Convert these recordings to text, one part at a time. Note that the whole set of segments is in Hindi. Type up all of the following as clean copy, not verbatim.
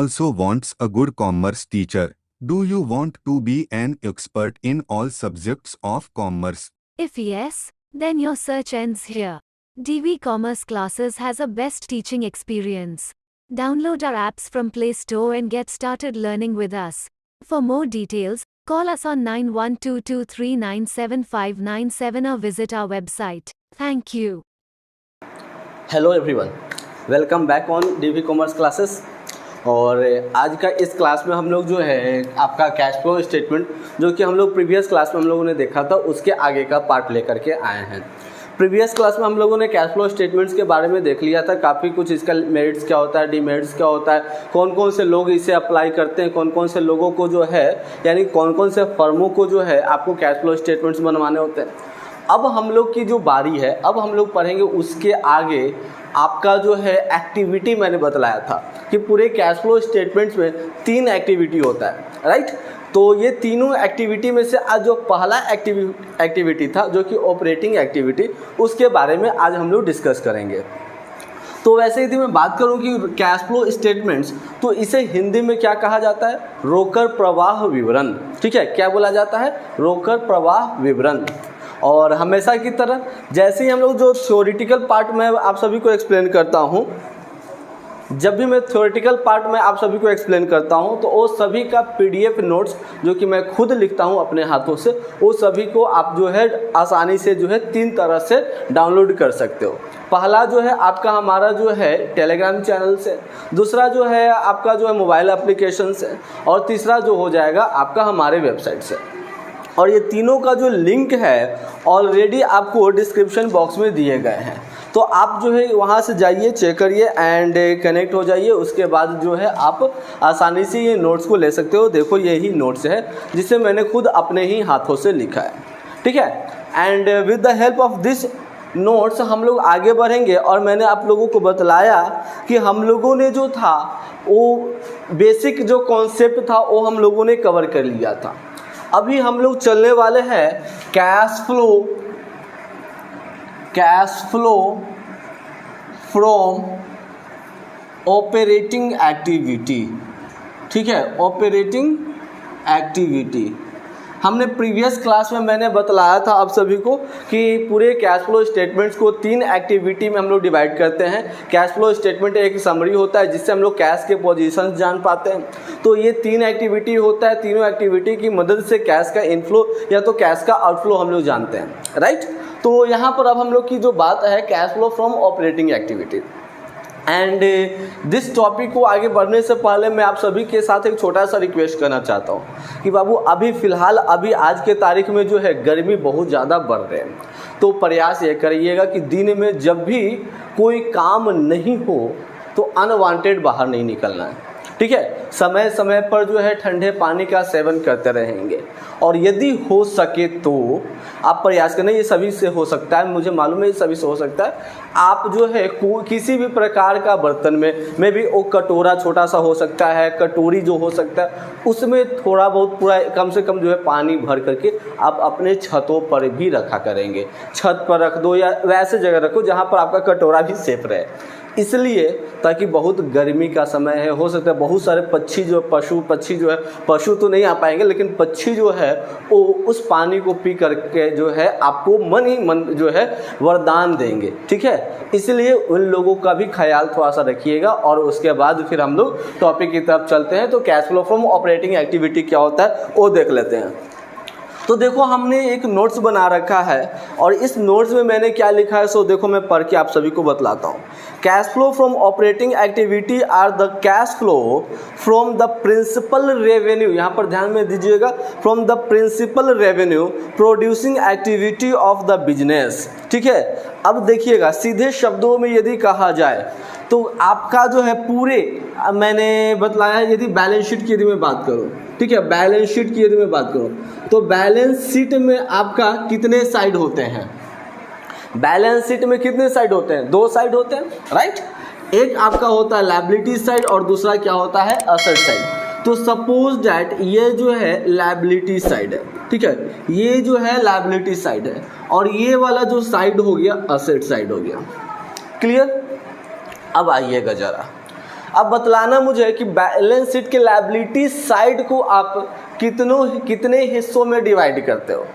also wants a good commerce teacher. Do you want to be an expert in all subjects of commerce? If yes, then your search ends here. DV Commerce Classes has a best teaching experience. Download our apps from Play Store and get started learning with us. For more details, call us on 9122397597 or visit our website. Thank you. Hello everyone, welcome back on DV commerce classes. और आज का इस क्लास में हम लोग जो है आपका कैश फ्लो स्टेटमेंट जो कि हम लोग प्रीवियस क्लास में हम लोगों ने देखा था उसके आगे का पार्ट लेकर के आए हैं। प्रीवियस क्लास में हम लोगों ने कैश फ्लो स्टेटमेंट्स के बारे में देख लिया था, काफ़ी कुछ इसका मेरिट्स क्या होता है, डीमेरिट्स क्या होता है, कौन कौन से लोग इसे अप्लाई करते हैं, कौन कौन से लोगों को जो है यानी कौन कौन से फर्मों को जो है आपको कैश फ्लो स्टेटमेंट्स बनवाने होते हैं। अब हम लोग की जो बारी है, अब हम लोग पढ़ेंगे उसके आगे आपका जो है एक्टिविटी। मैंने बतलाया था कि पूरे कैश फ्लो स्टेटमेंट्स में 3 एक्टिविटी होता है, राइट। तो ये तीनों एक्टिविटी में से आज जो पहला एक्टिविटी था जो कि ऑपरेटिंग एक्टिविटी, उसके बारे में आज हम लोग डिस्कस करेंगे। तो वैसे यदि मैं बात करूं कि कैश फ्लो स्टेटमेंट्स, तो इसे हिंदी में क्या कहा जाता है? रोकड़ प्रवाह विवरण। ठीक है, क्या बोला जाता है? रोकड़ प्रवाह विवरण। और हमेशा की तरह जैसे ही हम लोग जो थ्योरेटिकल पार्ट में आप सभी को एक्सप्लेन करता हूँ, जब भी मैं थ्योरेटिकल पार्ट में आप सभी को एक्सप्लेन करता हूँ तो वो सभी का PDF नोट्स जो कि मैं खुद लिखता हूँ अपने हाथों से, वो सभी को आप जो है आसानी से जो है 3 तरह से डाउनलोड कर सकते हो। पहला जो है आपका हमारा जो है टेलीग्राम चैनल से, दूसरा जो है आपका जो है मोबाइल एप्लीकेशन से, और तीसरा जो हो जाएगा आपका हमारे वेबसाइट से। और ये तीनों का जो लिंक है ऑलरेडी आपको डिस्क्रिप्शन बॉक्स में दिए गए हैं, तो आप जो है वहाँ से जाइए, चेक करिए एंड कनेक्ट हो जाइए। उसके बाद जो है आप आसानी से ये नोट्स को ले सकते हो। देखो यही नोट्स है जिसे मैंने खुद अपने ही हाथों से लिखा है, ठीक है। And with the help of this notes हम लोग आगे बढ़ेंगे। और मैंने आप लोगों को बतलाया कि हम लोगों ने जो था वो बेसिक जो कॉन्सेप्ट था वो हम लोगों ने कवर कर लिया था। अभी हम लोग चलने वाले हैं cash flow from operating activity. ठीक है, ऑपरेटिंग एक्टिविटी हमने प्रीवियस क्लास में मैंने बतलाया था आप सभी को कि पूरे कैश फ्लो स्टेटमेंट्स को 3 एक्टिविटी में हम लोग डिवाइड करते हैं। कैश फ्लो स्टेटमेंट एक समरी होता है जिससे हम लोग कैश के पोजीशंस जान पाते हैं। तो ये 3 एक्टिविटी होता है, तीनों एक्टिविटी की मदद से कैश का इनफ्लो या तो कैश का आउटफ्लो हम लोग जानते हैं, राइट। तो यहाँ पर अब हम लोग की जो बात है cash flow from operating activity. And this topic को आगे बढ़ने से पहले मैं आप सभी के साथ एक छोटा सा रिक्वेस्ट करना चाहता हूँ कि बाबू अभी फ़िलहाल आज के तारीख में जो है गर्मी बहुत ज़्यादा बढ़ रहे हैं, तो प्रयास ये करिएगा कि दिन में जब भी कोई काम नहीं हो तो अनवांटेड बाहर नहीं निकलना है, ठीक है। समय समय पर जो है ठंडे पानी का सेवन करते रहेंगे। और यदि हो सके तो आप प्रयास करें, ये सभी से हो सकता है, मुझे मालूम है ये सभी से हो सकता है। आप जो है किसी भी प्रकार का बर्तन में भी वो कटोरा छोटा सा हो सकता है, कटोरी जो हो सकता है, उसमें थोड़ा बहुत पूरा कम से कम जो है पानी भर करके आप अपने छतों पर भी रखा करेंगे। छत पर रख दो या वैसे जगह रखो जहाँ पर आपका कटोरा भी सेफ रहे, इसलिए ताकि बहुत गर्मी का समय है, हो सकता है बहुत सारे पक्षी जो है पशु तो नहीं आ पाएंगे, लेकिन पक्षी जो है वो उस पानी को पी करके जो है आपको मन ही मन जो है वरदान देंगे, ठीक है। इसलिए उन लोगों का भी ख्याल थोड़ा सा रखिएगा। और उसके बाद फिर हम लोग टॉपिक की तरफ चलते हैं। तो cash flow from operating activity क्या होता है वो देख लेते हैं। तो देखो हमने एक नोट्स बना रखा है और इस नोट्स में मैंने क्या लिखा है सो देखो मैं पढ़ के आप सभी को बतलाता हूँ। Cash flow from operating activity are the cash flow from the principal revenue, यहाँ पर ध्यान में दीजिएगा, from the principal revenue producing activity of the business, ठीक है। अब देखिएगा सीधे शब्दों में यदि कहा जाए तो आपका जो है पूरे मैंने बतलाया है, यदि बैलेंस शीट की यदि मैं बात करूँ, ठीक है, बैलेंस शीट की यदि मैं बात करूँ तो बैलेंस शीट में आपका कितने साइड होते हैं? बैलेंस शीट में कितने साइड होते हैं? 2 साइड होते हैं, राइट। एक आपका होता है लायबिलिटी साइड और दूसरा क्या होता है? Asset side. तो सपोज डैट ये जो है लायबिलिटी साइड है, ठीक है, ये जो है लायबिलिटी साइड है और ये वाला जो साइड हो गया असेट साइड हो गया। क्लियर? अब आइएगा जरा, अब बतलाना मुझे कि बैलेंस शीट के लायबिलिटी साइड को आप कितने हिस्सों में डिवाइड करते हो।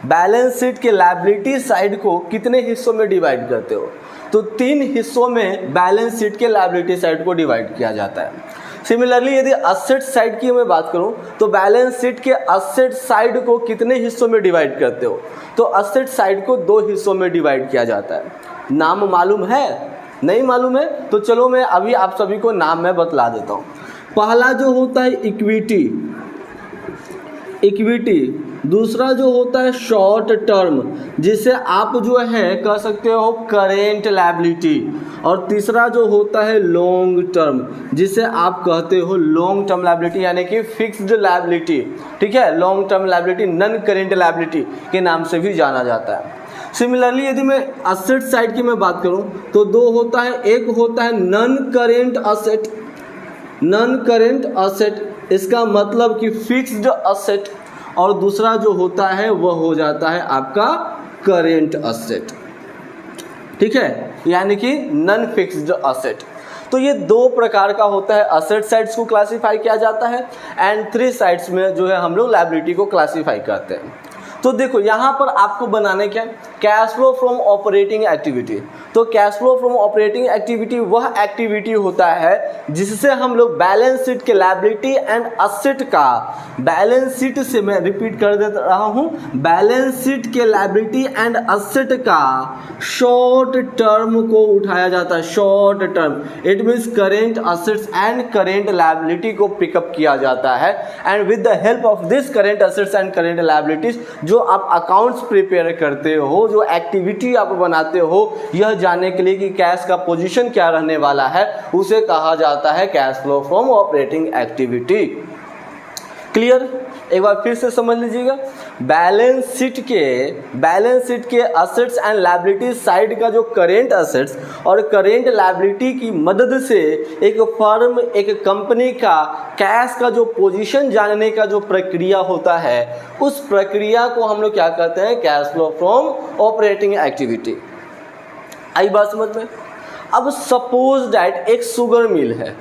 बैलेंस शीट के लायबिलिटी साइड को कितने हिस्सों में डिवाइड करते हो? तो 3 हिस्सों में बैलेंस शीट के लायबिलिटी साइड को डिवाइड किया जाता है। सिमिलरली यदि असेट साइड की मैं बात करूं तो बैलेंस शीट के असेट साइड को कितने हिस्सों में डिवाइड करते हो? तो असेट साइड को 2 हिस्सों में डिवाइड किया जाता है। नाम मालूम है? नहीं मालूम है तो चलो मैं अभी आप सभी को नाम मैं बतला देता हूँ। पहला जो होता है इक्विटी, दूसरा जो होता है शॉर्ट टर्म, जिसे आप जो है कह सकते हो करेंट लायबिलिटी, और तीसरा जो होता है लॉन्ग टर्म, जिसे आप कहते हो लॉन्ग टर्म लायबिलिटी यानी कि फिक्स्ड लायबिलिटी। ठीक है, long term liability non current liability के नाम से भी जाना जाता है। सिमिलरली यदि मैं असेट साइड की मैं बात करूं तो 2 होता है, एक होता है नॉन करेंट असेट, इसका मतलब कि फिक्स्ड असेट, और दूसरा जो होता है वह हो जाता है आपका करेंट असेट। ठीक है, यानी कि नॉन फिक्स्ड असेट। तो ये 2 प्रकार का होता है, असेट साइड्स को क्लासीफाई किया जाता है एंड 3 साइड्स में जो है हम लोग लायबिलिटी को क्लासीफाई करते हैं। तो देखो यहाँ पर आपको बनाने क्या, cash flow from operating activity. तो cash flow from operating activity वह एक्टिविटी होता है जिससे हम लोग बैलेंस शीट के लायबिलिटी एंड असेट का, बैलेंस शीट से मैं रिपीट कर दे रहा हूँ, बैलेंस शीट के लायबिलिटी एंड असेट का शॉर्ट टर्म को उठाया जाता है। Short term it means current assets and current liability को पिकअप किया जाता है, and with the help of this current assets and current liabilities जो आप अकाउंट्स प्रिपेयर करते हो, जो एक्टिविटी आप बनाते हो, यह जानने के लिए कि कैश का पोजीशन क्या रहने वाला है, उसे कहा जाता है cash flow from operating activity. Clear? एक बार फिर से समझ लीजिएगा, बैलेंस शीट के असेट्स एंड लायबिलिटी साइड का जो करेंट असेट्स और करेंट लायबिलिटी की मदद से एक फर्म, एक कंपनी का कैश का जो पोजीशन जानने का जो प्रक्रिया होता है, उस प्रक्रिया को हम लोग क्या कहते हैं, cash flow from operating activity. आई बात समझ में? अब सपोज दैट एक शुगर मिल है,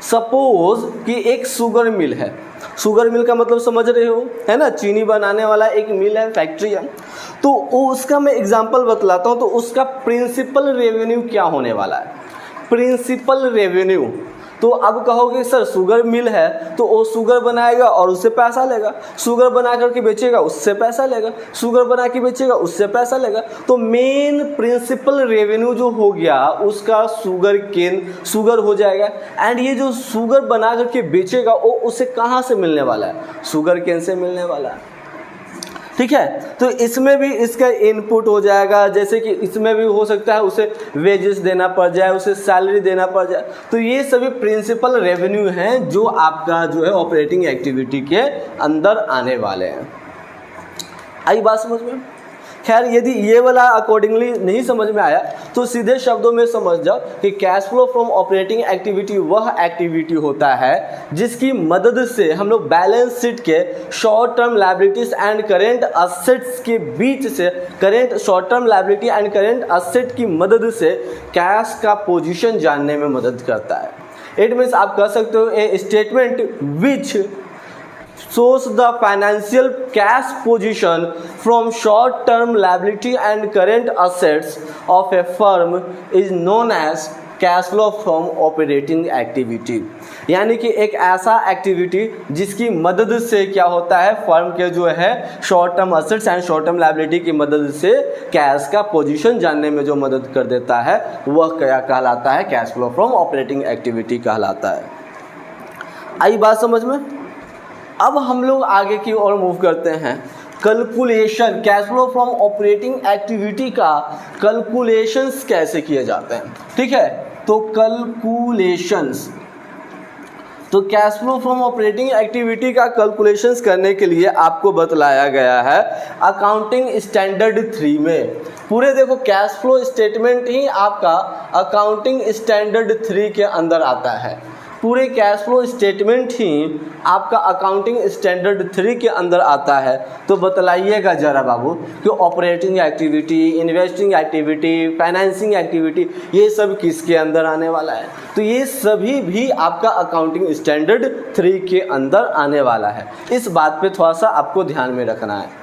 सपोज कि एक शुगर मिल है, शुगर मिल का मतलब समझ रहे हो, है ना, चीनी बनाने वाला एक मिल है, फैक्ट्री है। तो उसका मैं एग्जांपल बतलाता हूँ। तो उसका प्रिंसिपल रेवेन्यू क्या होने वाला है, प्रिंसिपल रेवेन्यू। तो अब कहोगे सर शुगर मिल है तो वो शुगर बनाएगा और उससे पैसा लेगा, शुगर बना करके बेचेगा उससे पैसा लेगा, शुगर बना के बेचेगा उससे पैसा लेगा। तो मेन प्रिंसिपल रेवेन्यू जो हो गया उसका शुगर हो जाएगा। एंड ये जो शुगर बना करके बेचेगा वो उसे कहाँ से मिलने वाला है, शुगर केन से मिलने वाला है। ठीक है, तो इसमें भी इसका इनपुट हो जाएगा, जैसे कि इसमें भी हो सकता है उसे वेजेस देना पड़ जाए, उसे सैलरी देना पड़ जाए। तो ये सभी प्रिंसिपल रेवेन्यू हैं जो आपका जो है ऑपरेटिंग एक्टिविटी के अंदर आने वाले हैं। आई बात समझ में? खैर यदि ये वाला अकॉर्डिंगली नहीं समझ में आया तो सीधे शब्दों में समझ जाओ कि cash flow from operating activity वह एक्टिविटी होता है जिसकी मदद से हम लोग बैलेंस शीट के short term liabilities and current assets के बीच से, current short term liability and current asset की मदद से कैश का पोजीशन जानने में मदद करता है। इट मीन्स आप कह सकते हो ए statement which shows the financial cash position from short-term liability and current assets of a firm is known as cash flow from operating activity। यानी कि एक ऐसा एक्टिविटी जिसकी मदद से क्या होता है, फर्म के जो है short term assets and short term liability की मदद से कैश का पोजीशन जानने में जो मदद कर देता है वह क्या कहलाता है, cash flow from operating activity कहलाता है। आई बात समझ में? अब हम लोग आगे की ओर मूव करते हैं। Calculation, cash flow from operating activity का कैलकुलेशंस कैसे किए जाते हैं। ठीक है, तो कैलकुलेशंस, तो cash flow from operating activity का कैलकुलेशंस करने के लिए आपको बतलाया गया है अकाउंटिंग स्टैंडर्ड 3 में। पूरे देखो कैश फ्लो स्टेटमेंट ही आपका अकाउंटिंग स्टैंडर्ड 3 के अंदर आता है। पूरे कैश फ्लो स्टेटमेंट ही आपका अकाउंटिंग स्टैंडर्ड 3 के अंदर आता है। तो बतलाइएगा जरा बाबू कि operating activity, investing activity, financing activity ये सब किसके अंदर आने वाला है। तो ये सभी भी आपका अकाउंटिंग स्टैंडर्ड 3 के अंदर आने वाला है। इस बात पे थोड़ा सा आपको ध्यान में रखना है।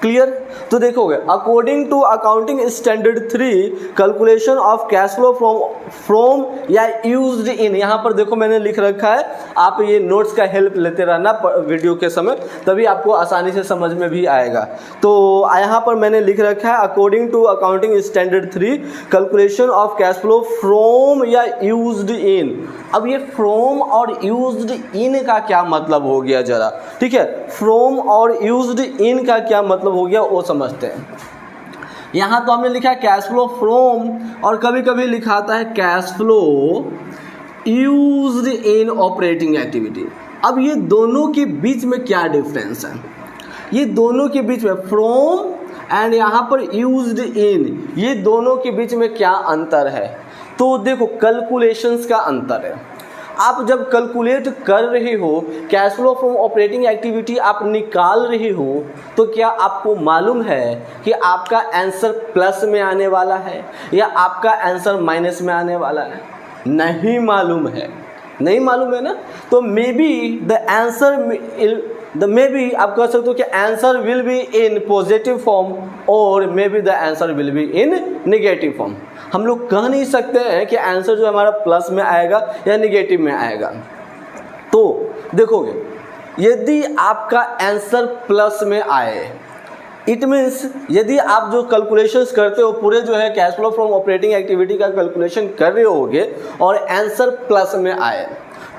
क्लियर? तो देखोगे according to accounting standard 3 calculation of cash flow from या यूज्ड इन, यहाँ पर देखो मैंने लिख रखा है, आप ये नोट्स का हेल्प लेते रहना वीडियो के समय, तभी आपको आसानी से समझ में भी आएगा। तो यहाँ पर मैंने लिख रखा है according to accounting standard 3 calculation of cash flow from या यूज्ड इन। अब ये फ्रॉम और यूज्ड इन का क्या मतलब हो गया जरा, ठीक है, फ्रॉम और यूज्ड इन का क्या मतलब हो गया वो समझते हैं। यहां तो हमने लिखा है कैश फ्लो फ्रॉम और कभी कभी लिखा आता है cash flow used in operating activity. अब ये दोनों के बीच में क्या डिफरेंस है, ये दोनों के बीच में फ्रॉम एंड यहां पर यूज्ड इन, ये दोनों के बीच में क्या अंतर है। तो देखो कैलकुलेशंस का अंतर है। आप जब कैलकुलेट कर रहे हो cash flow from operating activity आप निकाल रहे हो, तो क्या आपको मालूम है कि आपका आंसर प्लस में आने वाला है या आपका आंसर माइनस में आने वाला है? नहीं मालूम है, नहीं मालूम है ना। तो maybe the answer maybe आप कह सकते हो कि answer will be in positive form और maybe the answer will be in negative form. हम लोग कह नहीं सकते हैं कि आंसर जो हमारा प्लस में आएगा या नेगेटिव में आएगा। तो देखोगे यदि आपका आंसर प्लस में आए, इट मीन्स यदि आप जो कैलकुलेशंस करते हो पूरे जो है cash flow from operating activity का कैलकुलेशन कर रहे होगे और आंसर प्लस में आए,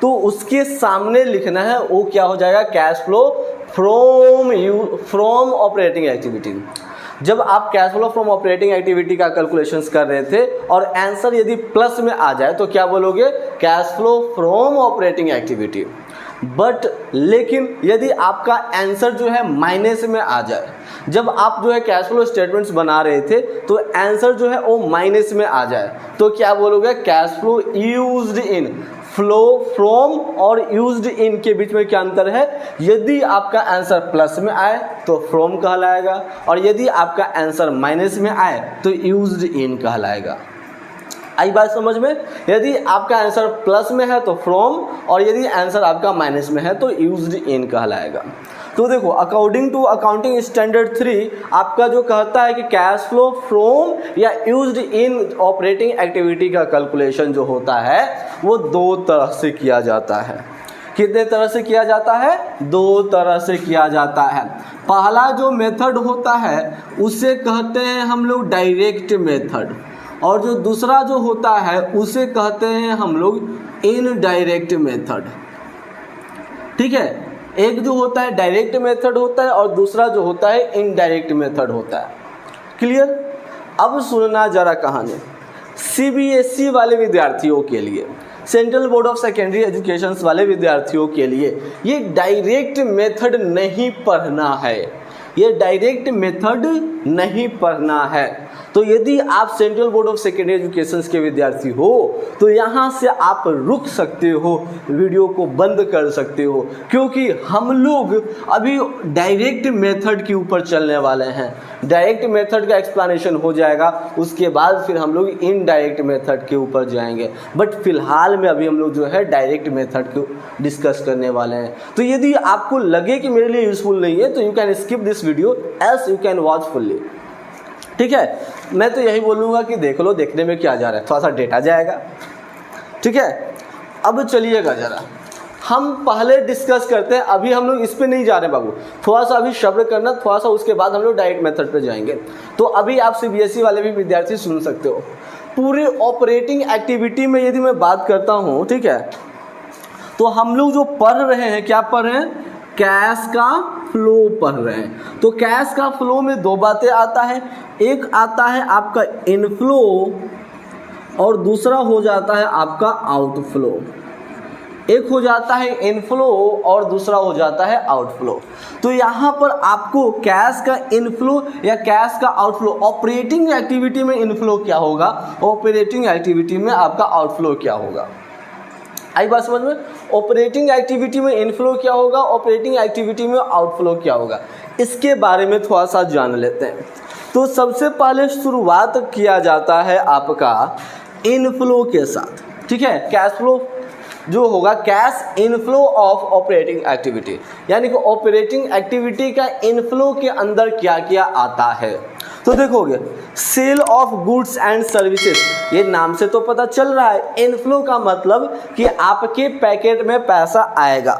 तो उसके सामने लिखना है वो क्या हो जाएगा, cash flow from operating activity. जब आप cash flow from operating activity का कैलकुलेशंस कर रहे थे और आंसर यदि प्लस में आ जाए तो क्या बोलोगे, cash flow from operating activity. But लेकिन यदि आपका आंसर जो है माइनस में आ जाए, जब आप जो है कैश फ्लो स्टेटमेंट्स बना रहे थे तो आंसर जो है वो माइनस में आ जाए, तो क्या बोलोगे, cash flow used in. Flow from और यूज्ड इन के बीच में क्या अंतर है, यदि आपका आंसर प्लस में आए तो फ्रॉम कहलाएगा और यदि आपका आंसर माइनस में आए तो यूज्ड इन कहलाएगा। आई बात समझ में? यदि आपका आंसर प्लस में है तो फ्रॉम और यदि आंसर आपका माइनस में है तो यूज्ड इन कहलाएगा। तो देखो अकॉर्डिंग टू अकाउंटिंग स्टैंडर्ड 3 आपका जो कहता है कि कैश फ्लो फ्रॉम या यूज्ड इन ऑपरेटिंग एक्टिविटी का कैलकुलेशन जो होता है वो दो तरह से किया जाता है। कितने तरह से किया जाता है? दो तरह से किया जाता है। पहला जो मेथड होता है उसे कहते हैं हम लोग डायरेक्ट मेथड और जो दूसरा जो होता है उसे कहते हैं हम लोग इनडायरेक्ट मेथड। ठीक है, एक जो होता है डायरेक्ट मेथड होता है और दूसरा जो होता है इनडायरेक्ट मेथड होता है। क्लियर? अब सुनना जरा कहानी। सीबीएसई वाले विद्यार्थियों के लिए, central board of secondary education वाले विद्यार्थियों के लिए ये डायरेक्ट मेथड नहीं पढ़ना है, ये डायरेक्ट मेथड नहीं पढ़ना है। तो यदि आप central board of secondary education के विद्यार्थी हो तो यहाँ से आप रुक सकते हो, वीडियो को बंद कर सकते हो, क्योंकि हम लोग अभी डायरेक्ट मेथड के ऊपर चलने वाले हैं। डायरेक्ट मेथड का एक्सप्लेनेशन हो जाएगा, उसके बाद फिर हम लोग इनडायरेक्ट मेथड के ऊपर जाएंगे। बट फिलहाल में अभी हम लोग जो है डायरेक्ट मेथड को डिस्कस करने वाले हैं। तो यदि आपको लगे कि मेरे लिए यूजफुल नहीं है तो you can skip this video else you can watch fully. ठीक है, मैं तो यही बोलूँगा कि देख लो, देखने में क्या जा रहा है, थोड़ा सा डेटा जाएगा। ठीक है, अब चलिएगा जरा हम पहले डिस्कस करते हैं, अभी हम लोग इस पे नहीं जा रहे बाबू, थोड़ा सा अभी शब्द करना, थोड़ा सा उसके बाद हम लोग डायरेक्ट मेथड पे जाएंगे। तो अभी आप सीबीएसई वाले भी विद्यार्थी सुन सकते हो। पूरे ऑपरेटिंग एक्टिविटी में यदि मैं बात करता हूँ, ठीक है, तो हम लोग जो पढ़ रहे हैं, क्या पढ़ रहे हैं, कैश का फ्लो पढ़ रहे हैं। तो कैश का फ्लो में दो बातें आता है, एक आता है आपका इनफ्लो और दूसरा हो जाता है आपका आउटफ्लो। एक हो जाता है इनफ्लो और दूसरा हो जाता है आउटफ्लो। तो यहाँ पर आपको कैश का इनफ्लो या कैश का आउटफ्लो, ऑपरेटिंग एक्टिविटी में इनफ्लो क्या होगा, ऑपरेटिंग एक्टिविटी में आपका आउटफ्लो क्या होगा। आई बात समझ में? ऑपरेटिंग एक्टिविटी में इनफ्लो क्या होगा, ऑपरेटिंग एक्टिविटी में आउटफ्लो क्या होगा, इसके बारे में थोड़ा सा जान लेते हैं। तो सबसे पहले शुरुआत किया जाता है आपका इनफ्लो के साथ, ठीक है। कैश फ्लो जो होगा, cash inflow of operating activity, यानी कि ऑपरेटिंग एक्टिविटी का इनफ्लो के अंदर क्या क्या आता है। तो देखोगे sale of goods and services, ये नाम से तो पता चल रहा है इनफ्लो का मतलब कि आपके पैकेट में पैसा आएगा।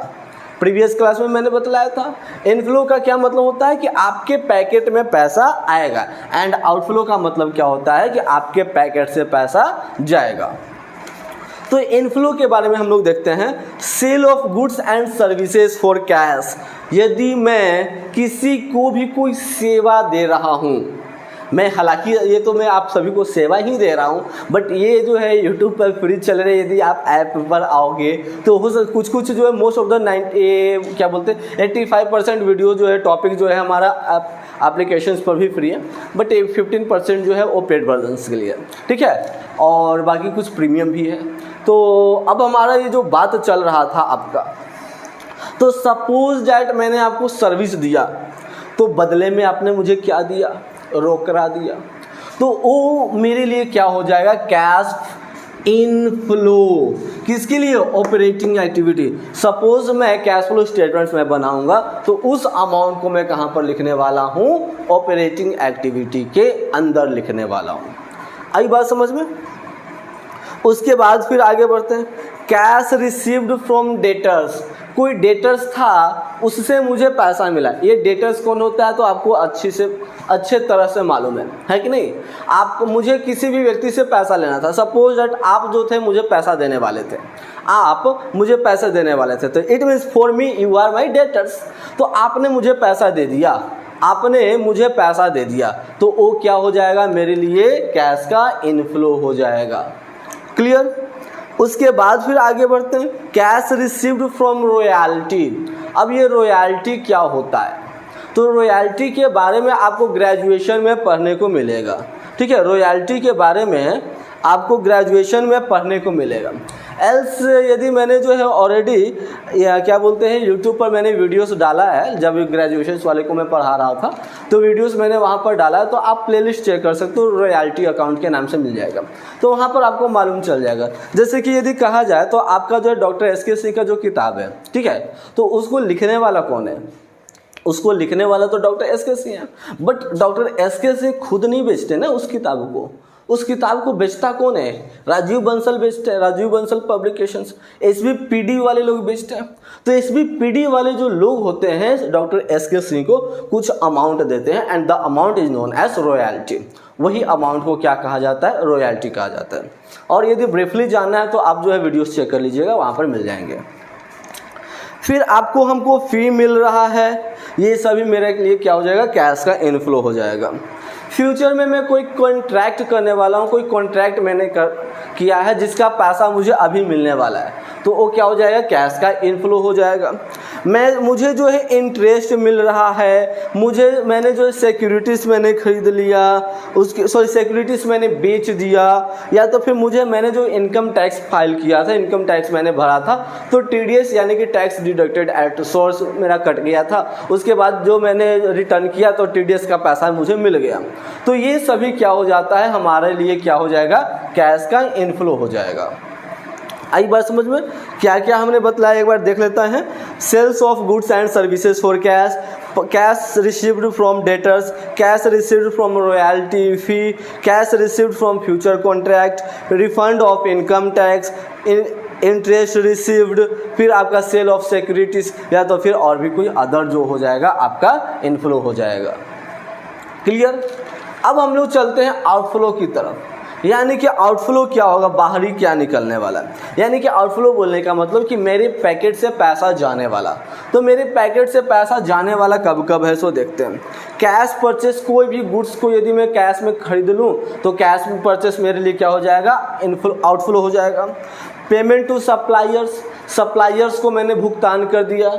प्रीवियस क्लास में मैंने बतलाया था इनफ्लो का क्या मतलब होता है कि आपके पैकेट में पैसा आएगा, एंड आउटफ्लो का मतलब क्या होता है कि आपके पैकेट से पैसा जाएगा। तो इनफ्लो के बारे में हम लोग देखते हैं, sale of goods and services for cash, यदि मैं किसी को भी कोई सेवा दे रहा हूँ, मैं हालांकि ये तो मैं आप सभी को सेवा ही दे रहा हूँ, बट ये जो है यूट्यूब पर फ्री चल रहे, यदि आप ऐप पर आओगे तो हो कुछ कुछ जो है मोस्ट ऑफ द 85% वीडियो जो है टॉपिक जो है हमारा एप्लीकेशंस पर भी फ्री है, बट 15% जो है वो पेड वर्जन्स के लिए, ठीक है, और बाकी कुछ प्रीमियम भी है। तो अब हमारा ये जो बात चल रहा था आपका, तो सपोज डैट मैंने आपको सर्विस दिया, तो बदले में आपने मुझे क्या दिया, रोकड़ा दिया, तो वो मेरे लिए क्या हो जाएगा, कैश इनफ्लो। किसके लिए, ऑपरेटिंग एक्टिविटी। सपोज मैं कैश फ्लो स्टेटमेंट्स में बनाऊंगा, तो उस अमाउंट को मैं कहाँ पर लिखने वाला हूँ, ऑपरेटिंग एक्टिविटी के अंदर लिखने वाला हूँ। आई बात समझ में? उसके बाद फिर आगे बढ़ते हैं, कैश रिसीव्ड फ्रॉम डेटर्स, कोई डेटर्स था उससे मुझे पैसा मिला। ये डेटर्स कौन होता है तो आपको अच्छे तरह से मालूम है कि नहीं। आप मुझे किसी भी व्यक्ति से पैसा लेना था, सपोज दैट आप जो थे मुझे पैसा देने वाले थे, आप मुझे पैसे देने वाले थे, तो it means for me you are my debtors. तो आपने मुझे पैसा दे दिया, आपने मुझे पैसा दे दिया, तो वो क्या हो जाएगा, मेरे लिए कैश का इनफ्लो हो जाएगा। क्लियर? उसके बाद फिर आगे बढ़ते हैं, कैश रिसीव्ड फ्रॉम रॉयल्टी। अब ये रॉयल्टी क्या होता है, तो रॉयल्टी के बारे में आपको ग्रेजुएशन में पढ़ने को मिलेगा, ठीक है। रॉयल्टी के बारे में आपको ग्रेजुएशन में पढ़ने को मिलेगा। एल्स यदि मैंने जो है ऑलरेडी क्या बोलते हैं यूट्यूब पर मैंने वीडियोस डाला है, जब ग्रेजुएशन वाले को मैं पढ़ा रहा था तो वीडियोस मैंने वहाँ पर डाला है, तो आप प्लेलिस्ट चेक कर सकते हो, रॉयल्टी अकाउंट के नाम से मिल जाएगा, तो वहाँ पर आपको मालूम चल जाएगा। जैसे कि यदि कहा जाए तो आपका जो है डॉक्टर SK सिंह का जो किताब है, ठीक है, तो उसको लिखने वाला कौन है, उसको लिखने वाला तो डॉक्टर SK सिंह है, बट डॉक्टर SK सिंह खुद नहीं बेचते ना उस किताब को, उस किताब को बेचता कौन है, राजीव बंसल बेचते हैं, राजीव बंसल पब्लिकेशंस, SBPD वाले लोग बेचते हैं। तो SBPD वाले जो लोग होते हैं डॉक्टर SK सिंह को कुछ अमाउंट देते हैं, and the amount is known as royalty. वही अमाउंट को क्या कहा जाता है, रॉयल्टी कहा जाता है। और यदि ब्रीफली जानना है तो आप जो है वीडियोस चेक कर लीजिएगा, वहाँ पर मिल जाएंगे। फिर आपको हमको फी मिल रहा है, ये सभी मेरे लिए क्या हो जाएगा, कैश का इनफ्लो हो जाएगा। फ्यूचर में मैं कोई कॉन्ट्रैक्ट करने वाला हूँ, कोई कॉन्ट्रैक्ट मैंने किया है जिसका पैसा मुझे अभी मिलने वाला है, तो वो क्या हो जाएगा, कैश का इनफ्लो हो जाएगा। मुझे जो है इंटरेस्ट मिल रहा है, मैंने जो है सिक्योरिटीज़ मैंने खरीद लिया, सिक्योरिटीज़ मैंने बेच दिया, या तो फिर मैंने जो इनकम टैक्स फाइल किया था, इनकम टैक्स मैंने भरा था, तो TDS यानी कि टैक्स डिडक्टेड एट सोर्स मेरा कट गया था, उसके बाद जो मैंने रिटर्न किया तो TDS का पैसा मुझे मिल गया। तो ये सभी क्या हो जाता है, हमारे लिए क्या हो जाएगा, कैश का इनफ्लो हो जाएगा। आई बात समझ में? क्या क्या हमने बतलाया एक बार देख लेता है। Sales of goods and services for cash, cash received from debtors, cash received from royalty fee, cash received from future contract, refund of income tax, interest received, फिर आपका सेल ऑफ सिक्योरिटीज, या तो फिर और भी कोई अदर जो हो जाएगा आपका इनफ्लो हो जाएगा। क्लियर? अब हम लोग चलते हैं आउटफ्लो की तरफ, यानी कि आउटफ्लो क्या होगा, बाहरी क्या निकलने वाला है। यानी कि आउटफ्लो बोलने का मतलब कि मेरे पैकेट से पैसा जाने वाला। तो मेरे पैकेट से पैसा जाने वाला कब कब है, सो देखते हैं। कैश परचेस, कोई भी गुड्स को यदि मैं कैश में खरीद लूँ तो कैश में परचेस मेरे लिए क्या हो जाएगा, आउटफ्लो हो जाएगा। पेमेंट टू सप्लायर्स को मैंने भुगतान कर दिया,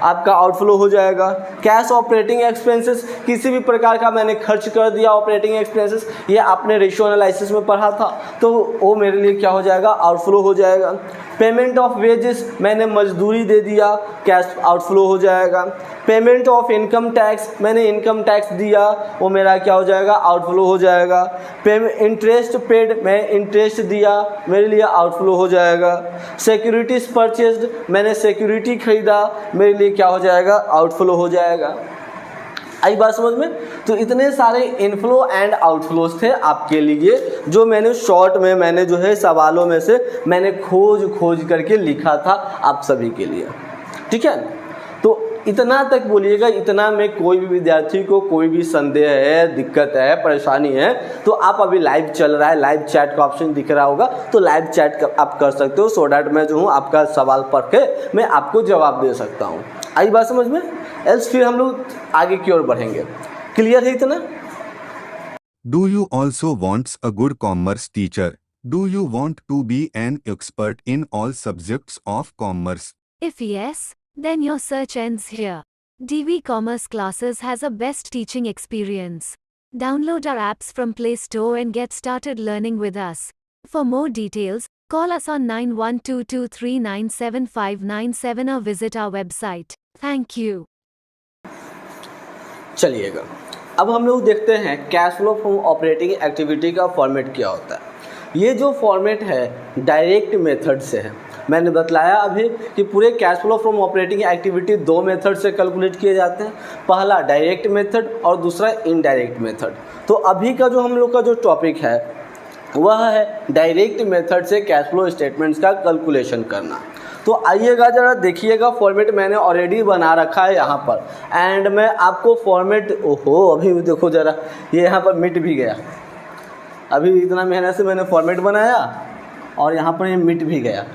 आपका आउटफ्लो हो जाएगा। कैश ऑपरेटिंग एक्सपेंसेस, किसी भी प्रकार का मैंने खर्च कर दिया ऑपरेटिंग एक्सपेंसेस, ये आपने रेशियो एनालिसिस में पढ़ा था, तो वो मेरे लिए क्या हो जाएगा, आउटफ्लो हो जाएगा। पेमेंट ऑफ वेजेस, मैंने मजदूरी दे दिया, कैश आउटफ्लो हो जाएगा। पेमेंट ऑफ इनकम टैक्स, मैंने इनकम टैक्स दिया, वो मेरा क्या हो जाएगा, आउटफ्लो हो जाएगा। इंटरेस्ट पेड, मैं इंटरेस्ट दिया, मेरे लिए आउटफ्लो हो जाएगा। सिक्योरिटीज परचेज्ड, मैंने सिक्योरिटी खरीदा, मेरे लिए क्या हो जाएगा, आउटफ्लो हो जाएगा। आई बात समझ में? तो इतने सारे इनफ्लो एंड आउटफ्लोज थे आपके लिए, जो मैंने शॉर्ट में मैंने जो है सवालों में से मैंने खोज करके लिखा था आप सभी के लिए। ठीक है, तो इतना तक बोलिएगा। इतना में कोई भी विद्यार्थी को कोई भी संदेह है, दिक्कत है, परेशानी है, तो आप अभी लाइव चल रहा है, लाइव चैट का ऑप्शन दिख रहा होगा, तो लाइव चैट आप कर सकते हो, सो डैट मैं जो हूँ आपका सवाल पढ़ के मैं आपको जवाब दे सकता हूँ। आई बात समझ में? एल्स फिर हम लोग आगे की ओर बढ़ेंगे। क्लियर है इतना? Do you also want a good commerce teacher? Do you want to be an expert in all subjects of commerce? If yes, then your search ends here. DV Commerce Classes has a best teaching experience. Download our apps from Play Store and get started learning with us. For more details, call us on 9122397597 or visit our website. Thank you. चलिएगा, अब हम लोग देखते हैं cash flow from operating activity का फॉर्मेट क्या होता है। ये जो फॉर्मेट है डायरेक्ट मेथड से है। मैंने बतलाया अभी कि पूरे cash flow from operating activity दो मेथड से कैलकुलेट किए जाते हैं, पहला डायरेक्ट मेथड और दूसरा इनडायरेक्ट मेथड। तो अभी का जो हम लोग का जो टॉपिक है वह है डायरेक्ट मेथड से कैश फ्लो स्टेटमेंट्स का कैलकुलेशन करना। तो आइएगा ज़रा देखिएगा, फॉर्मेट मैंने ऑलरेडी बना रखा है यहाँ पर, एंड मैं आपको फॉर्मेट, ओहो अभी देखो ज़रा, ये यहाँ पर मिट भी गया। अभी इतना मेहनत से मैंने फॉर्मेट बनाया और यहाँ पर ये मिट भी गया।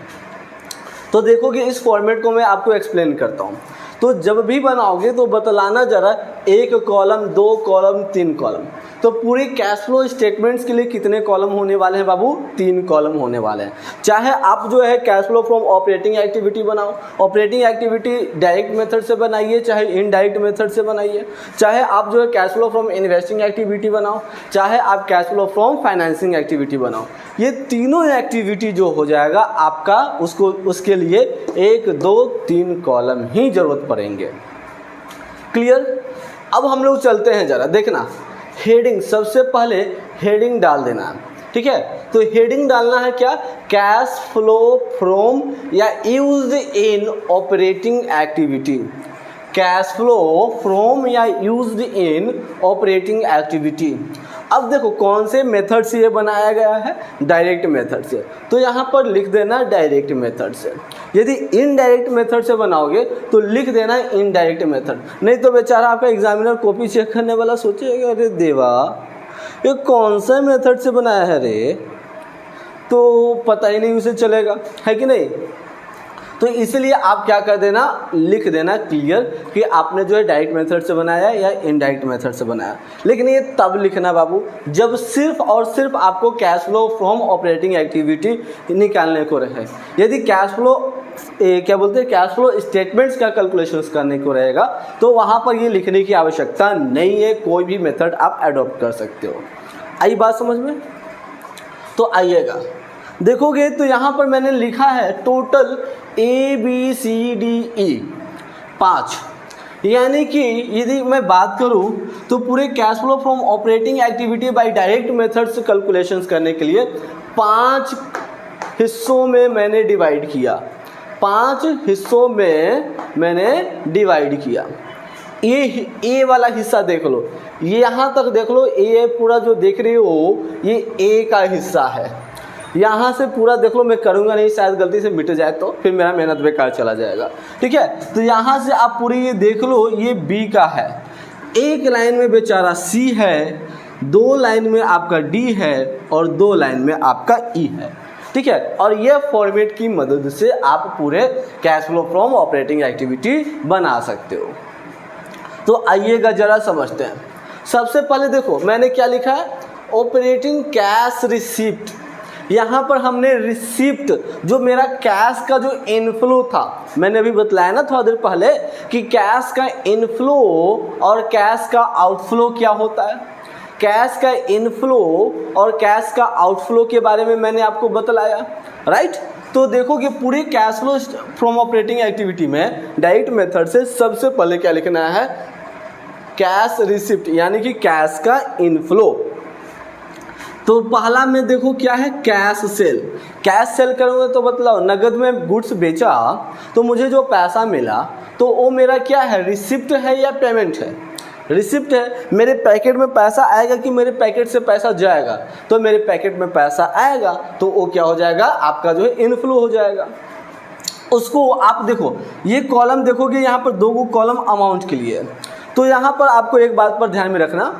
तो देखो कि इस फॉर्मेट को मैं आपको एक्सप्लेन करता हूँ। तो जब भी बनाओगे तो बतलाना ज़रा, एक कॉलम, दो कॉलम, तीन कॉलम। तो पूरी कैश फ्लो स्टेटमेंट्स के लिए कितने कॉलम होने वाले हैं बाबू? 3 कॉलम होने वाले हैं। चाहे आप जो है cash flow from operating activity बनाओ, ऑपरेटिंग एक्टिविटी डायरेक्ट मेथड से बनाइए, चाहे इनडायरेक्ट मेथड से बनाइए, चाहे आप जो है cash flow from investing activity बनाओ, चाहे आप cash flow from financing activity बनाओ, ये तीनों एक्टिविटी जो हो जाएगा आपका, उसके लिए 1, 2, 3 कॉलम ही जरूरत पड़ेंगे। क्लियर? अब हम लोग चलते हैं, ज़रा देखना। हेडिंग, सबसे पहले हेडिंग डाल देना है। ठीक है, तो हेडिंग डालना है क्या? कैश फ्लो फ्रॉम या used in operating activity. Cash flow from या यूज्ड इन ऑपरेटिंग एक्टिविटी। अब देखो कौन से मेथड से ये बनाया गया है? डायरेक्ट मेथड से। तो यहाँ पर लिख देना डायरेक्ट मेथड से। यदि इनडायरेक्ट मेथड से बनाओगे तो लिख देना इनडायरेक्ट मेथड। नहीं तो बेचारा आपका एग्जामिनर कॉपी चेक करने वाला सोचेगा, अरे देवा ये कौन सा मेथड से बनाया है रे, तो पता ही नहीं उसे चलेगा, है कि नहीं? तो इसलिए आप क्या कर देना, लिख देना क्लियर कि आपने जो है डायरेक्ट मेथड से बनाया या इनडायरेक्ट मेथड से बनाया। लेकिन ये तब लिखना बाबू जब सिर्फ और सिर्फ आपको cash flow from operating activity निकालने को रहे। यदि कैश फ्लो क्या बोलते हैं, कैश फ्लो स्टेटमेंट्स का कैलकुलेशंस करने को रहेगा तो वहाँ पर ये लिखने की आवश्यकता नहीं है, कोई भी मेथड आप अडॉप्ट कर सकते हो। आई बात समझ में? तो आइएगा देखोगे तो यहाँ पर मैंने लिखा है टोटल ABCDE 5, यानी कि यदि मैं बात करूँ तो पूरे cash flow from operating activity by direct method से कैलकुलेशंस करने के लिए 5 हिस्सों में मैंने डिवाइड किया। 5 हिस्सों में मैंने डिवाइड किया। ए वाला हिस्सा देख लो, ये यहाँ तक देख लो, ए पूरा जो देख रहे हो ये ए का हिस्सा है। यहाँ से पूरा देख लो, मैं करूँगा नहीं, शायद गलती से मिट जाए तो फिर मेरा मेहनत बेकार चला जाएगा। ठीक है, तो यहाँ से आप पूरी ये देख लो, ये बी का है, एक लाइन में बेचारा सी है, 2 लाइन में आपका डी है और 2 लाइन में आपका ई है। ठीक है, और ये फॉर्मेट की मदद से आप पूरे cash flow from operating activity बना सकते हो। तो आइएगा जरा समझते हैं। सबसे पहले देखो मैंने क्या लिखा है, ऑपरेटिंग कैश रिसिप्ट। यहाँ पर हमने रिसिप्ट, जो मेरा कैश का जो इनफ्लो था, मैंने अभी बतलाया ना थोड़ा देर पहले कि कैश का इनफ्लो और कैश का आउटफ्लो क्या होता है। कैश का इनफ्लो और कैश का आउटफ्लो के बारे में मैंने आपको बतलाया, राइट। तो देखो कि पूरी cash flow from operating activity में डायरेक्ट मेथड से सबसे पहले क्या लिखना है, कैश रिसिप्ट यानी कि कैश का इनफ्लो। तो पहला में देखो क्या है, कैश सेल। कैश सेल करोगे तो बतलाओ, नगद में गुड्स बेचा तो मुझे जो पैसा मिला तो वो मेरा क्या है, रिसिप्ट है या पेमेंट है? रिसिप्ट है। मेरे पैकेट में पैसा आएगा कि मेरे पैकेट से पैसा जाएगा? तो मेरे पैकेट में पैसा आएगा तो वो क्या हो जाएगा, आपका जो है इनफ्लो हो जाएगा। उसको आप देखो, ये कॉलम देखोगे यहाँ पर 2 कॉलम अमाउंट के लिए। तो यहाँ पर आपको एक बात पर ध्यान में रखना,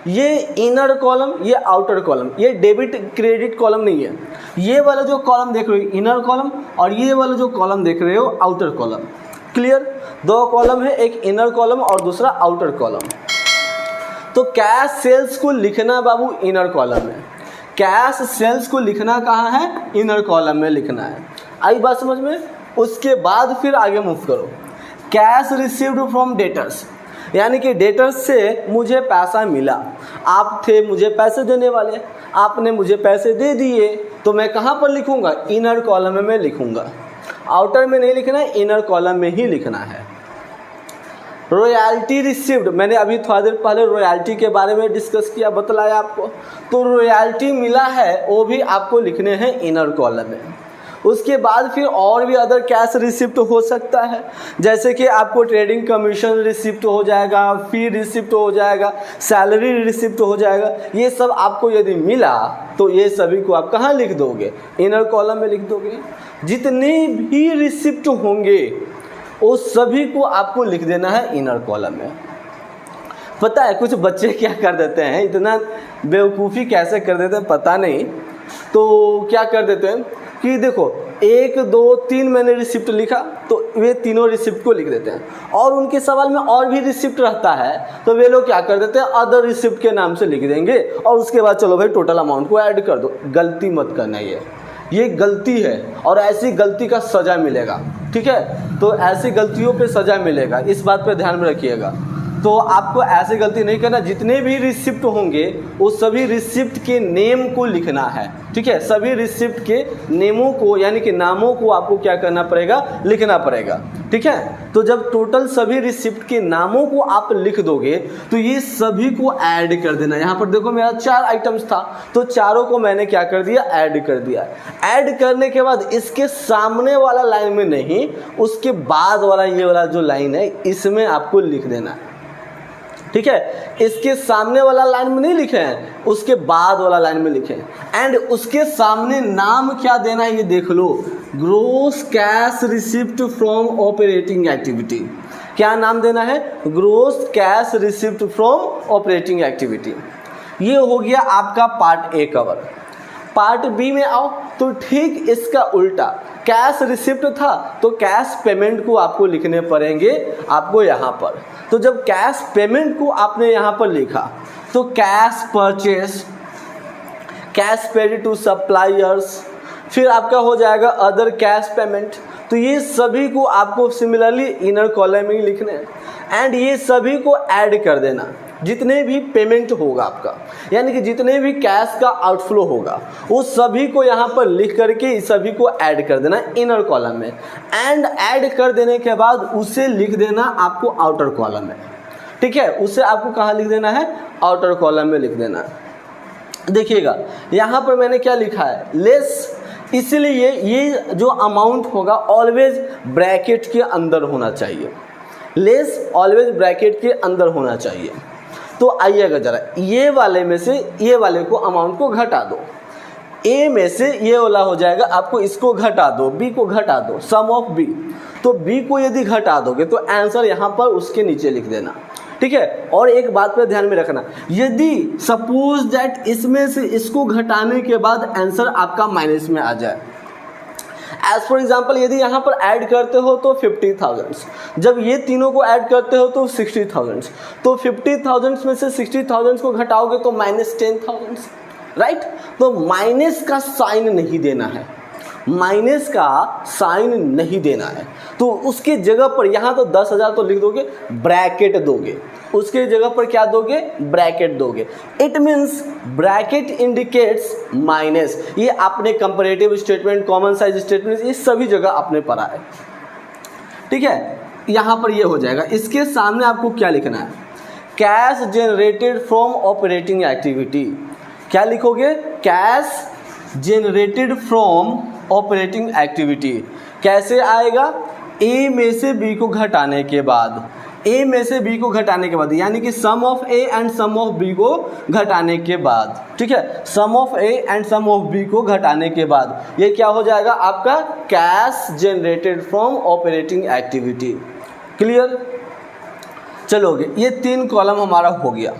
ये इनर कॉलम, ये आउटर कॉलम, ये डेबिट क्रेडिट कॉलम नहीं है। ये वाला जो कॉलम देख रहे हो इनर कॉलम, और ये वाला जो कॉलम देख रहे हो आउटर कॉलम। क्लियर? 2 कॉलम है, एक इनर कॉलम और दूसरा आउटर कॉलम। तो कैश सेल्स को लिखना बाबू इनर कॉलम में, कैश सेल्स को लिखना कहाँ है, इनर कॉलम में लिखना है। आई बात समझ में? उसके बाद फिर आगे मूव करो, कैश रिसीव्ड फ्रॉम डेटर्स, यानी कि डेटर्स से मुझे पैसा मिला। आप थे मुझे पैसे देने वाले, आपने मुझे पैसे दे दिए, तो मैं कहाँ पर लिखूँगा, इनर कॉलम में लिखूँगा। आउटर में नहीं लिखना है, इनर कॉलम में ही लिखना है। रॉयल्टी रिसीव्ड, मैंने अभी थोड़ा देर पहले रॉयल्टी के बारे में डिस्कस किया, बतलाया आपको। तो रॉयल्टी मिला है वो भी आपको लिखने हैं इनर कॉलम में। उसके बाद फिर और भी अदर कैश रिसिप्ट हो सकता है, जैसे कि आपको ट्रेडिंग कमीशन रिसिप्ट हो जाएगा, फी रिसिप्ट हो जाएगा, सैलरी रिसिप्ट हो जाएगा। ये सब आपको यदि मिला तो ये सभी को आप कहाँ लिख दोगे, इनर कॉलम में लिख दोगे। जितने भी रिसिप्ट होंगे वो सभी को आपको लिख देना है इनर कॉलम में। पता है कुछ बच्चे क्या कर देते हैं, इतना बेवकूफ़ी कैसे कर देते हैं पता नहीं। तो क्या कर देते हैं कि देखो 1 2 3 मैंने रिसिप्ट लिखा, तो वे तीनों रिसिप्ट को लिख देते हैं। और उनके सवाल में और भी रिसिप्ट रहता है तो वे लोग क्या कर देते हैं, अदर रिसिप्ट के नाम से लिख देंगे, और उसके बाद चलो भाई टोटल अमाउंट को ऐड कर दो। गलती मत करना, ये गलती है और ऐसी गलती का सज़ा मिलेगा। ठीक है, तो ऐसी गलतियों पे सज़ा मिलेगा, इस बात पे ध्यान में रखिएगा। तो आपको ऐसी गलती नहीं करना। जितने भी रिसिप्ट होंगे वो सभी रिसिप्ट के नेम को लिखना है। ठीक है, सभी रिसिप्ट के नेमों को यानी कि नामों को आपको क्या करना पड़ेगा, लिखना पड़ेगा। ठीक है, तो जब टोटल सभी रिसिप्ट के नामों को आप लिख दोगे तो ये सभी को ऐड कर देना। यहाँ पर देखो मेरा 4 आइटम्स था, तो चारों को मैंने क्या कर दिया, ऐड कर दिया। ऐड करने के बाद इसके सामने वाला लाइन में नहीं, उसके बाद वाला ये वाला जो लाइन है इसमें आपको लिख देना है। ठीक है, इसके सामने वाला लाइन में नहीं लिखे हैं, उसके बाद वाला लाइन में लिखे हैं। एंड उसके सामने नाम क्या देना है ये देख लो, gross cash receipt from operating activity. क्या नाम देना है, gross cash receipt from operating activity. ये हो गया आपका part A cover. Part B में आओ तो ठीक इसका उल्टा, कैश रिसिप्ट था तो कैश पेमेंट को आपको लिखने पड़ेंगे आपको यहाँ पर। तो जब कैश पेमेंट को आपने यहाँ पर लिखा तो cash purchase, cash paid to suppliers, फिर आपका हो जाएगा अदर कैश पेमेंट। तो ये सभी को आपको सिमिलरली इनर कॉलम में लिखने हैं एंड ये सभी को ऐड कर देना। जितने भी पेमेंट होगा आपका, यानी कि जितने भी कैश का आउटफ्लो होगा वो सभी को यहाँ पर लिख करके सभी को ऐड कर देना इनर कॉलम में। एंड ऐड कर देने के बाद उसे लिख देना आपको आउटर कॉलम में। ठीक है, उसे आपको कहाँ लिख देना है, आउटर कॉलम में लिख देना है। देखिएगा यहाँ पर मैंने क्या लिखा है, लेस, इसलिए ये जो अमाउंट होगा ऑलवेज ब्रैकेट के अंदर होना चाहिए। लेस ऑलवेज ब्रैकेट के अंदर होना चाहिए। तो आइएगा जरा, ये वाले में से ये वाले को अमाउंट को घटा दो, ए में से ये वाला हो जाएगा, आपको इसको घटा दो, बी को घटा दो, सम ऑफ बी। तो बी को यदि घटा दोगे तो आंसर यहाँ पर उसके नीचे लिख देना। ठीक है, और एक बात पे ध्यान में रखना, यदि सपोज दैट इसमें से इसको घटाने के बाद आंसर आपका माइनस में आ जाए, एज फॉर एग्जाम्पल यदि यहाँ पर ऐड करते हो तो 50,000, जब ये तीनों को ऐड करते हो तो 60,000, तो 50,000 में से 60,000 को घटाओगे तो -10,000, राइट। तो माइनस का साइन नहीं देना है, माइनस का साइन नहीं देना है, तो उसके जगह पर यहाँ तो 10,000 तो लिख दोगे, ब्रैकेट दोगे, उसके जगह पर क्या दोगे, ब्रैकेट दोगे। It means bracket indicates minus. ये आपने comparative statement, common size statement, ये सभी जगह आपने पढ़ा है, ठीक है। यहाँ पर ये हो जाएगा। इसके सामने आपको क्या लिखना है, cash generated from operating activity. क्या लिखोगे, cash generated from operating activity. कैसे आएगा, ए में से बी को घटाने के बाद, ए में से बी को घटाने के बाद, यानी कि sum of A and sum of B को घटाने के बाद, ठीक है, sum of A and sum of B को घटाने के बाद ये क्या हो जाएगा आपका, cash generated from operating activity. Clear, चलोगे, ये 3 कॉलम हमारा हो गया।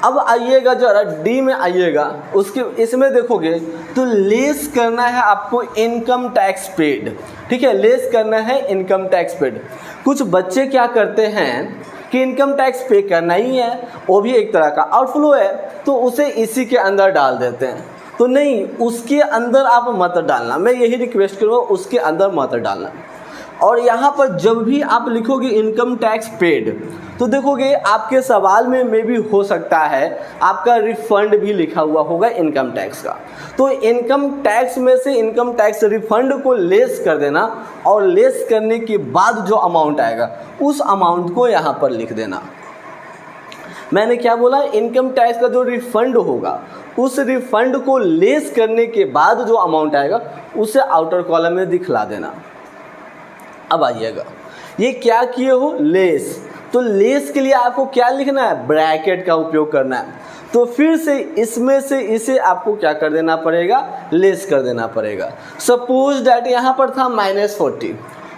अब आइएगा जरा डी में आइएगा, उसके इसमें देखोगे तो लेस करना है आपको इनकम टैक्स पेड, ठीक है, लेस करना है इनकम टैक्स पेड। कुछ बच्चे क्या करते हैं कि इनकम टैक्स पे करना ही है, वो भी एक तरह का आउटफ्लो है, तो उसे इसी के अंदर डाल देते हैं। तो नहीं, उसके अंदर आप मत डालना, मैं यही रिक्वेस्ट करूँगा, उसके अंदर मत डालना। और यहाँ पर जब भी आप लिखोगे इनकम टैक्स पेड, तो देखोगे आपके सवाल में भी हो सकता है आपका रिफंड भी लिखा हुआ होगा इनकम टैक्स का। तो इनकम टैक्स में से इनकम टैक्स रिफंड को लेस कर देना, और लेस करने के बाद जो अमाउंट आएगा उस अमाउंट को यहाँ पर लिख देना। मैंने क्या बोला, इनकम टैक्स का जो रिफंड होगा उस रिफंड को लेस करने के बाद जो अमाउंट आएगा उसे आउटर कॉलम में दिखला देना। अब आइएगा, ये क्या किए हो, लेस, तो लेस के लिए आपको क्या लिखना है, ब्रैकेट का उपयोग करना है। तो फिर से इसमें से इसे आपको क्या कर देना पड़ेगा, लेस कर देना पड़ेगा। सपोज डैट यहाँ पर था -40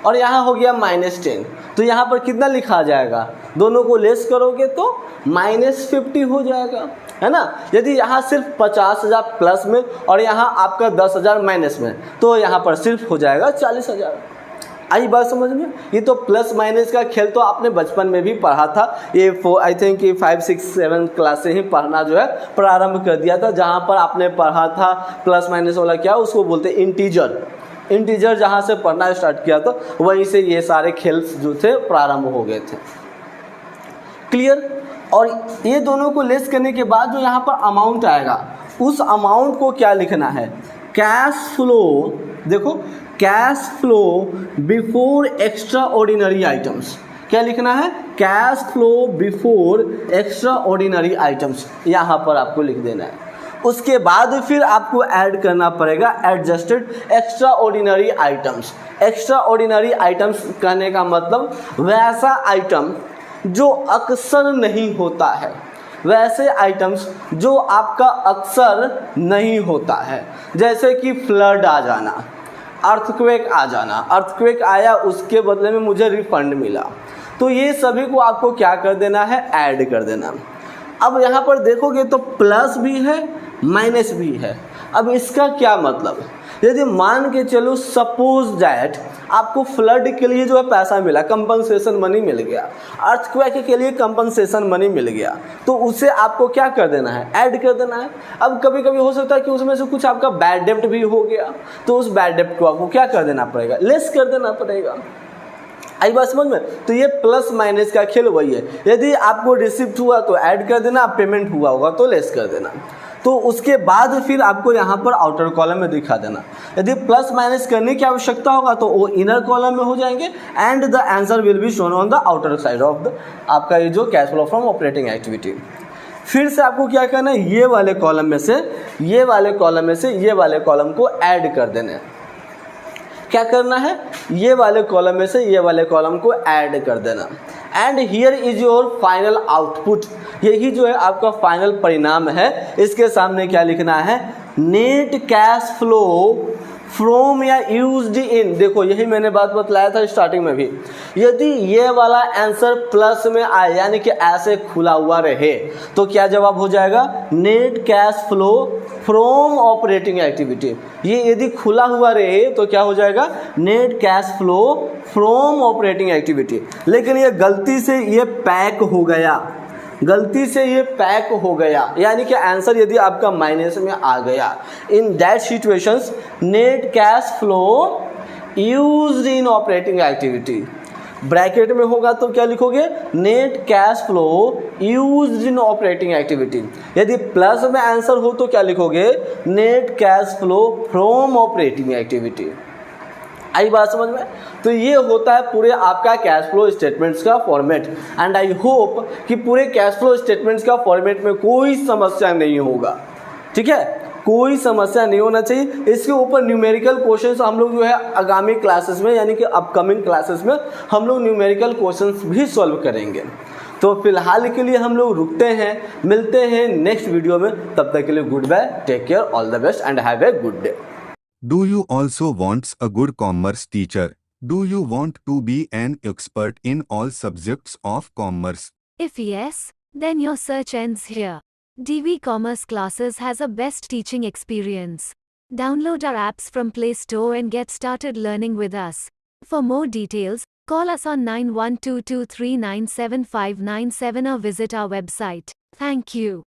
और यहाँ हो गया -10, तो यहाँ पर कितना लिखा जाएगा, दोनों को लेस करोगे तो -50 हो जाएगा, है ना। यदि यहाँ सिर्फ 50,000 प्लस में और यहाँ आपका 10,000 माइनस में, तो यहाँ पर सिर्फ हो जाएगा 40,000। आई बात समझ में। ये तो प्लस माइनस का खेल तो आपने बचपन में भी पढ़ा था, ये आई थिंक कि 5, 6, 7 क्लास से ही पढ़ना जो है प्रारंभ कर दिया था, जहाँ पर आपने पढ़ा था प्लस माइनस वाला क्या, उसको बोलते इंटीजर। इंटीजर जहाँ से पढ़ना स्टार्ट किया था वहीं से ये सारे खेल जो थे प्रारंभ हो गए थे। क्लियर। और ये दोनों को लेस करने के बाद जो यहाँ पर अमाउंट आएगा उस अमाउंट को क्या लिखना है, कैश फ्लो। देखो, cash flow before extra ordinary items. क्या लिखना है, cash flow before extra ordinary items, यहाँ पर आपको लिख देना है। उसके बाद फिर आपको ऐड करना पड़ेगा adjusted extra ordinary items. Extra ordinary items कहने का मतलब वैसा आइटम जो अक्सर नहीं होता है, वैसे आइटम्स जो आपका अक्सर नहीं होता है, जैसे कि फ्लड आ जाना, अर्थक्वेक आ जाना, अर्थक्वेक आया उसके बदले में मुझे रिफंड मिला, तो ये सभी को आपको क्या कर देना है, ऐड कर देना। अब यहाँ पर देखोगे तो प्लस भी है माइनस भी है। अब इसका क्या मतलब, यदि मान के चलो सपोज दैट आपको फ्लड के लिए जो है पैसा मिला, कंपनसेशन मनी मिल गया, अर्थक्वेक के लिए कंपनसेशन मनी मिल गया, तो उसे आपको क्या कर देना है, ऐड कर देना है। अब कभी कभी हो सकता है कि उसमें से कुछ आपका बैड डेब्ट भी हो गया, तो उस बैड डेब्ट को आपको क्या कर देना पड़ेगा, लेस कर देना पड़ेगा। आई बात समझ में। तो ये प्लस माइनस का खेल वही है, यदि आपको रिसिप्ट हुआ तो ऐड कर देना, पेमेंट हुआ होगा तो लेस कर देना। तो उसके बाद फिर आपको यहाँ पर आउटर कॉलम में दिखा देना। यदि प्लस माइनस करने की आवश्यकता होगा तो वो इनर कॉलम में हो जाएंगे and the answer will be shown on the outer side of the आपका ये जो cash flow from operating activity. फिर से आपको क्या करना है, ये वाले कॉलम में से ये वाले कॉलम में से ये वाले कॉलम को ऐड कर देना है। क्या करना है, ये वाले कॉलम में से ये वाले कॉलम को ऐड कर देना। And here is your final output, यही जो है आपका फाइनल परिणाम है। इसके सामने क्या लिखना है, नेट कैश फ्लो फ्रॉम या यूज्ड इन। देखो यही मैंने बात बतलाया था स्टार्टिंग में भी, यदि ये वाला आंसर प्लस में आए यानी कि ऐसे खुला हुआ रहे तो क्या जवाब हो जाएगा, net cash flow from operating activity. ये यदि खुला हुआ रहे तो क्या हो जाएगा, net cash flow from operating activity. लेकिन ये गलती से ये पैक हो गया, गलती से ये पैक हो गया, यानी कि आंसर यदि आपका माइनस में आ गया, in that situations net cash flow used in operating activity, bracket में होगा तो क्या लिखोगे, net cash flow used in operating activity. यदि प्लस में आंसर हो तो क्या लिखोगे, net cash flow from operating activity. आई बात समझ में? तो ये होता है पूरे आपका कैश फ्लो स्टेटमेंट्स का फॉर्मेट, एंड आई होप कि पूरे कैश फ्लो स्टेटमेंट्स का फॉर्मेट में कोई समस्या नहीं होगा। ठीक है, कोई समस्या नहीं होना चाहिए। इसके ऊपर न्यूमेरिकल क्वेश्चंस हम लोग जो है आगामी क्लासेस में, यानी कि अपकमिंग क्लासेस में हम लोग न्यूमेरिकल क्वेश्चंस भी सॉल्व करेंगे। तो फिलहाल के लिए हम लोग रुकते हैं, मिलते हैं नेक्स्ट वीडियो में। तब तक के लिए good bye, take care, all the best and have a good day. Do you also want a good commerce teacher? Do you want to be an expert in all subjects of commerce? If yes, then your search ends here. DV Commerce Classes has a best teaching experience. Download our apps from Play Store and get started learning with us. For more details, call us on 9122397597 or visit our website. Thank you.